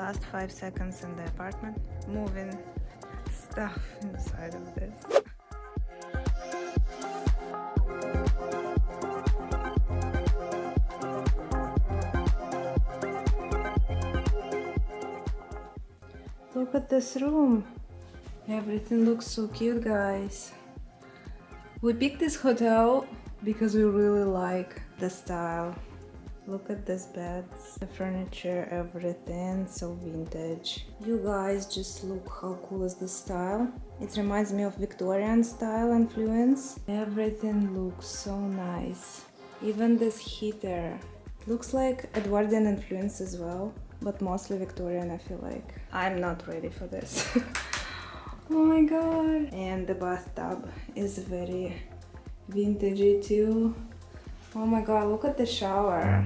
last 5 seconds in the apartment, moving stuff inside of this. Look at this room. Everything looks so cute, guys. We picked this hotel because we really like the style. Look at this beds, the furniture, everything, so vintage. You guys, just look how cool is this style. It reminds me of Victorian style influence. Everything looks so nice. Even this heater looks like Edwardian influence as well, but mostly Victorian, I feel like. I'm not ready for this. Oh my god. And the bathtub is very vintagey too. Oh my god, look at the shower.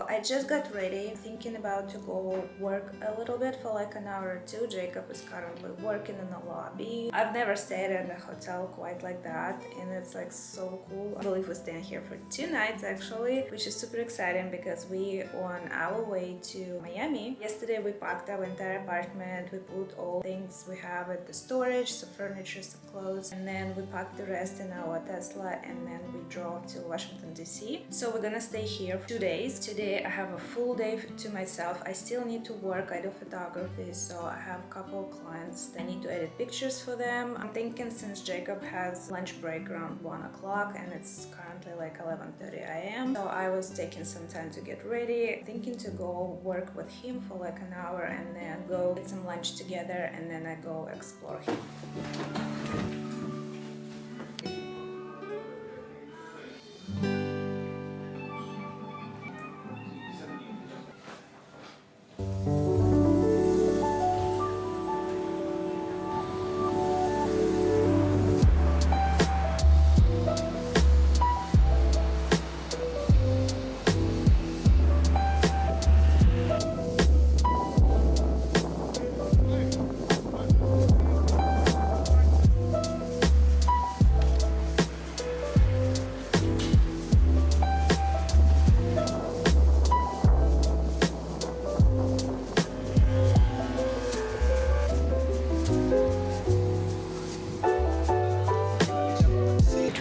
I just got ready, thinking about to go work a little bit for like an hour or two. Jacob is currently working in the lobby. I've never stayed in a hotel quite like that, and it's like so cool. I believe we're staying here for 2 nights actually, which is super exciting because we on our way to Miami. Yesterday we packed our entire apartment, we put all things we have at the storage, some furniture, some clothes, and then we packed the rest in our Tesla, and then we drove to Washington DC. So we're gonna stay here for 2 days. Today I have a full day to myself. I still need to work. I do photography, so I have a couple of clients that I need to edit pictures for them. I'm thinking since Jacob has lunch break around 1 o'clock and it's currently like 11:30 a.m. So I was taking some time to get ready, thinking to go work with him for like an hour and then go get some lunch together, and then I go explore him.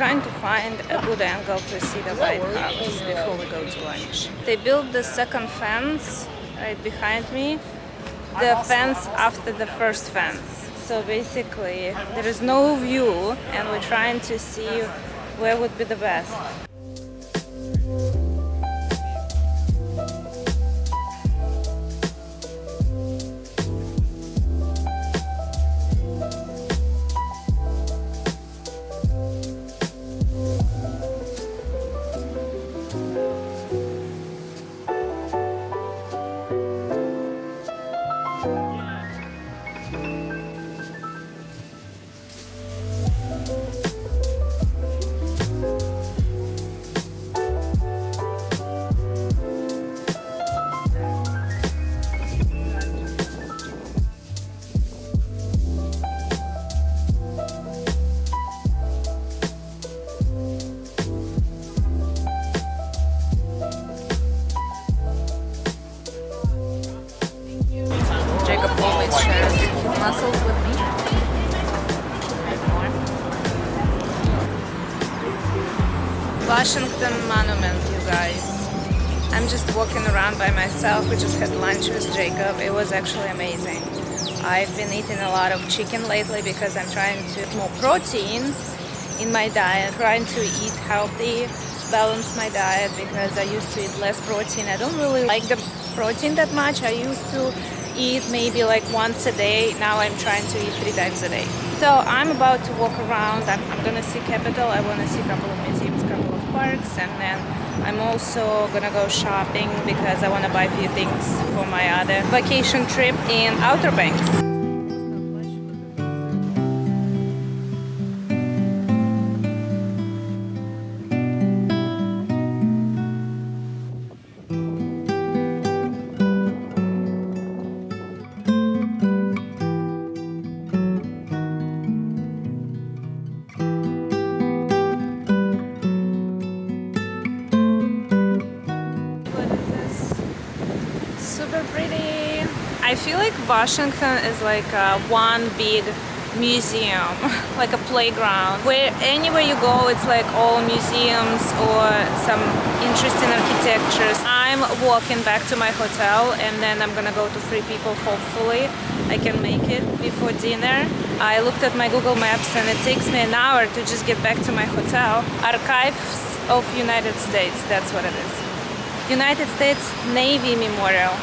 Trying to find a good angle to see the White House before we go to lunch. They built the second fence right behind me, the fence after the first fence. So basically there is no view and we're trying to see where would be the best. Muscles with me. Washington Monument, you guys. I'm just walking around by myself. We just had lunch with Jacob. It was actually amazing. I've been eating a lot of chicken lately because I'm trying to get more protein in my diet, trying to eat healthy. balance my diet because I used to eat less protein. I don't really like the protein that much. I used to eat maybe like once a day. Now I'm trying to eat 3 times a day. So I'm about to walk around. I'm gonna see Capital. I want to see a couple of museums, a couple of parks, and then I'm also gonna go shopping because I want to buy a few things for my other vacation trip in Outer Banks. I feel like Washington is like one big museum, like a playground, where anywhere you go it's like all museums or some interesting architectures. I'm walking back to my hotel and then I'm gonna go to Free People. Hopefully I can make it before dinner. I looked at my Google Maps and it takes me an hour to just get back to my hotel. Archives of United States, that's what it is. United States Navy Memorial.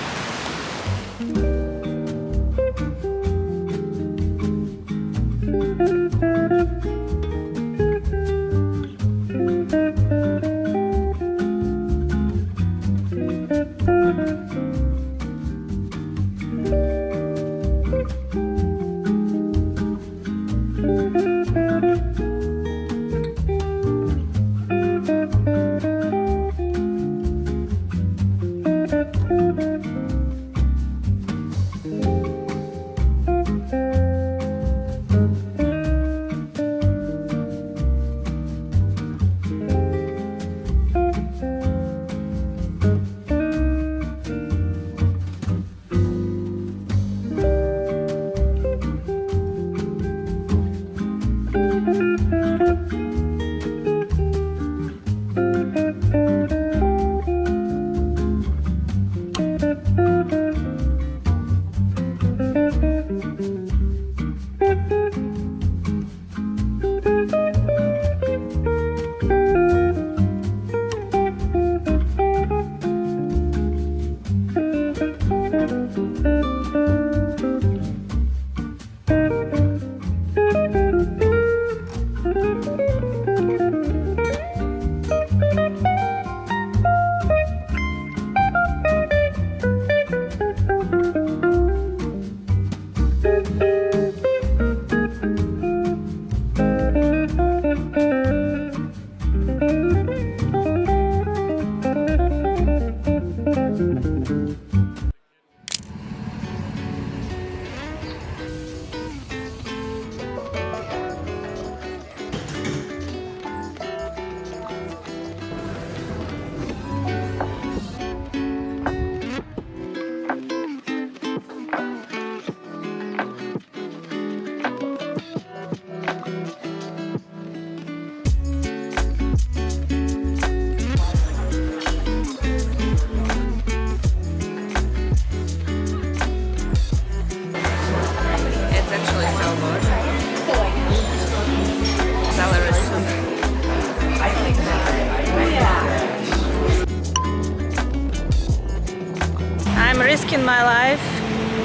Risking my life,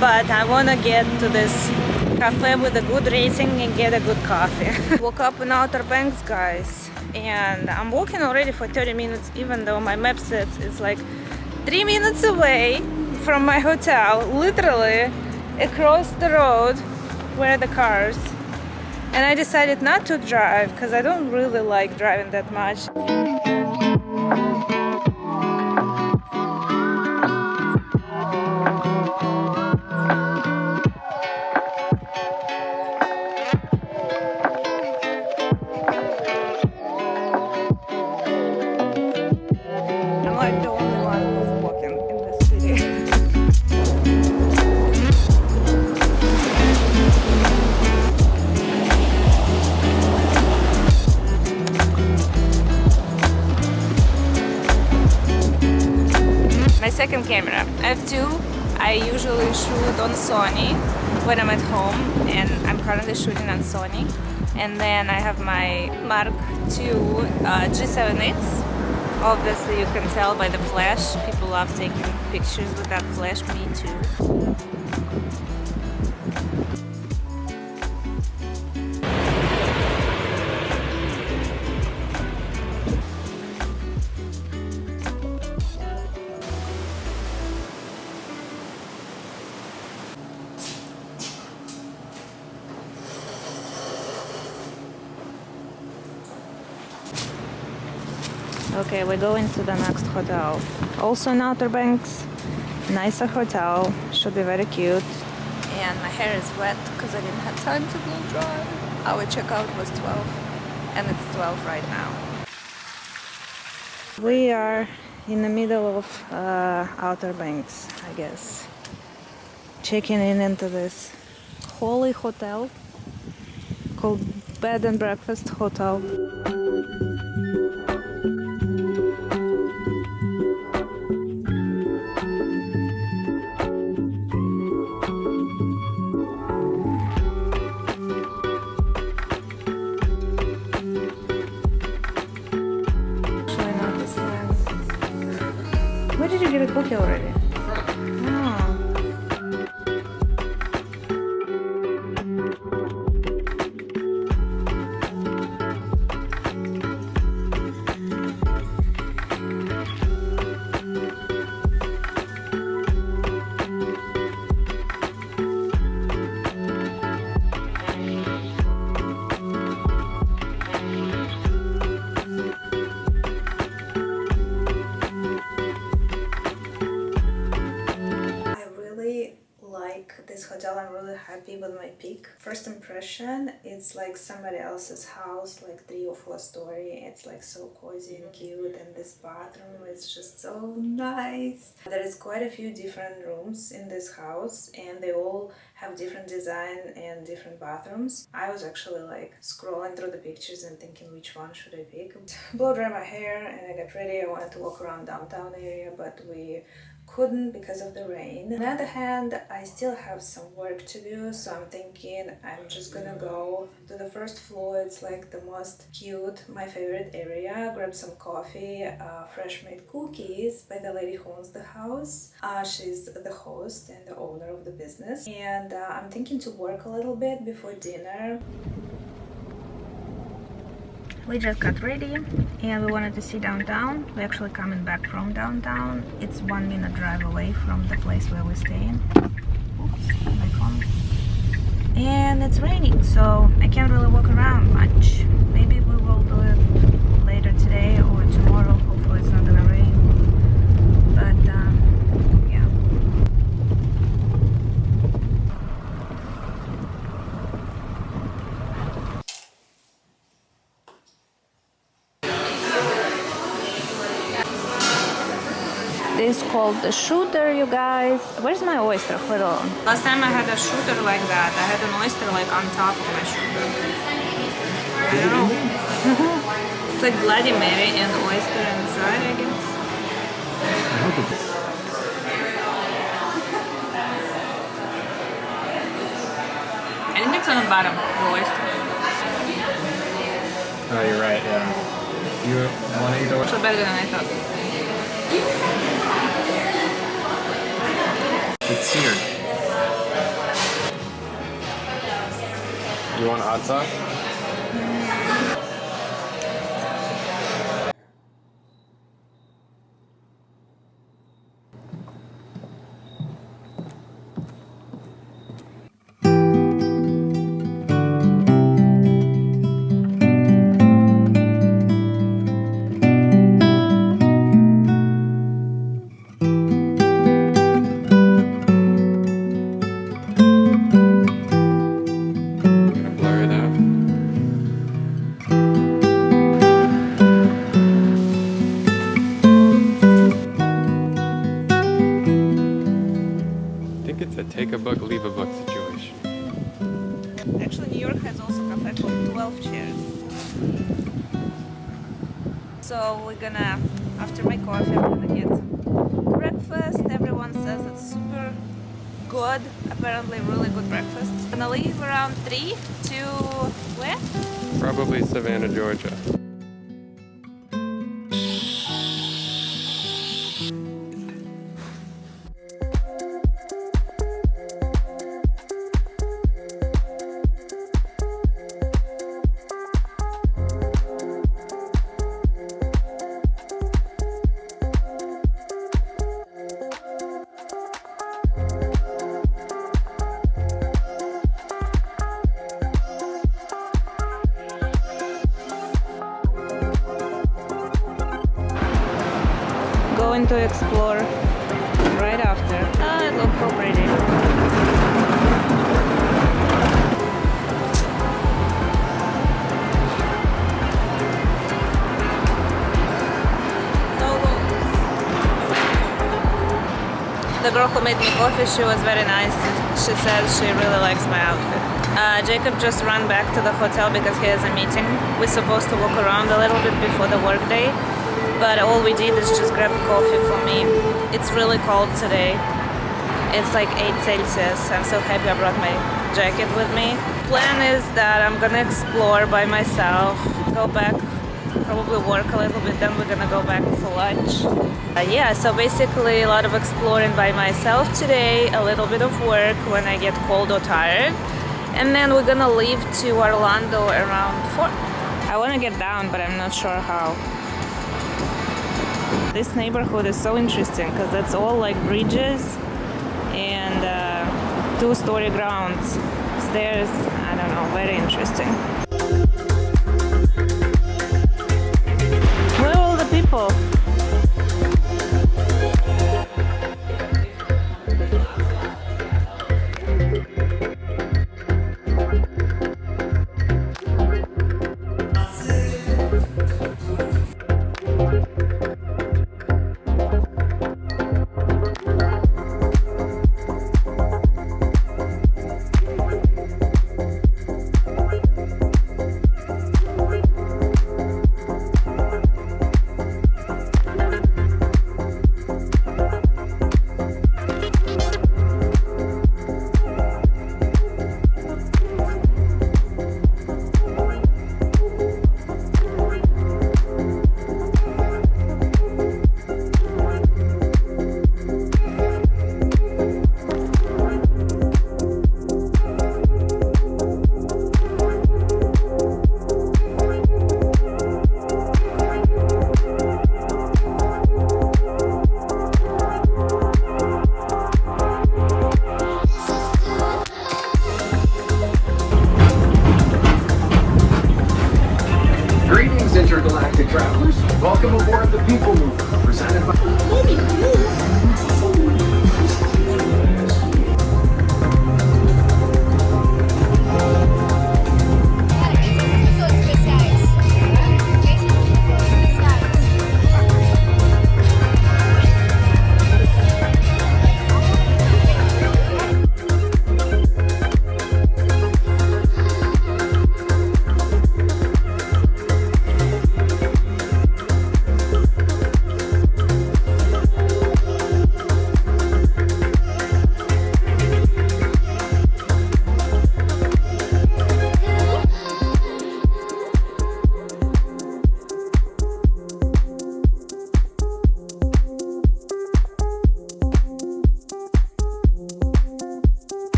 but I want to get to this cafe with a good rating and get a good coffee. Woke up in Outer Banks, guys, and I'm walking already for 30 minutes, even though my map says it's like 3 minutes away from my hotel, literally across the road where the cars. And I decided not to drive because I don't really like driving that much. Second camera. I have two. I usually shoot on Sony when I'm at home, and I'm currently shooting on Sony. And then I have my Mark II G7X Obviously you can tell by the flash, people love taking pictures with that flash, me too. Okay, we're going to the next hotel. Also in Outer Banks, nicer hotel, should be very cute. And my hair is wet because I didn't have time to blow dry. Our checkout was 12 and it's 12 right now. We are in the middle of Outer Banks, I guess. Checking in into this holy hotel called Bed and Breakfast Hotel. Where did you get a cookie already? Oh. This hotel, I'm really happy with my pick. First impression, it's like somebody else's house, like 3 or 4 story. It's like so cozy and cute, and this bathroom is just so nice. There is quite a few different rooms in this house, and they all have different design and different bathrooms. I was actually like scrolling through the pictures and thinking which one should I pick. Blow dry my hair and I got ready. I wanted to walk around downtown area, but we couldn't because of the rain. On the other hand, I still have some work to do, so I'm thinking I'm just gonna go to the first floor. It's like the most cute, my favorite area. Grab some coffee, fresh made cookies by the lady who owns the house. She's the host and the owner of the business, and I'm thinking to work a little bit before dinner. We just got ready and we wanted to see downtown. We're actually coming back from downtown. It's 1 minute drive away from the place where we're staying. Oops, my phone. And it's raining, so I can't really walk around much. Maybe we will do it later today or tomorrow. Hopefully it's not gonna rain. But yeah. This is called the shooter, you guys. Where's my oyster? Hold on. Last time I had a shooter like that. I had an oyster like on top of my shooter. I don't know. It's like Bloody Mary and oyster inside, I guess. I think it's on the bottom, the oyster. Oh, you're right, yeah. You want to eat the oyster? It's better than I thought. It's seared. You want hot sauce? Take a book, leave a book situation. Actually, New York has also a cafe called 12 Chairs. So we're gonna, after my coffee, I'm gonna get some breakfast. Everyone says it's super good, apparently really good breakfast. I'm gonna leave around 3 to where? Probably Savannah, Georgia. going to explore right after. Ah, it looks so pretty. The girl who made me coffee, she was very nice. She said she really likes my outfit. Jacob just ran back to the hotel because he has a meeting. We're supposed to walk around a little bit before the work day, but all we did is just grab coffee for me. It's really cold today. It's like 8 Celsius. I'm so happy I brought my jacket with me. Plan is that I'm gonna explore by myself, go back, probably work a little bit, then we're gonna go back for lunch. Yeah, so basically a lot of exploring by myself today, a little bit of work when I get cold or tired, and then we're gonna leave to Orlando around 4. I wanna get down, but I'm not sure how. This neighborhood is so interesting because it's all like bridges and 2-story grounds, stairs, I don't know, very interesting.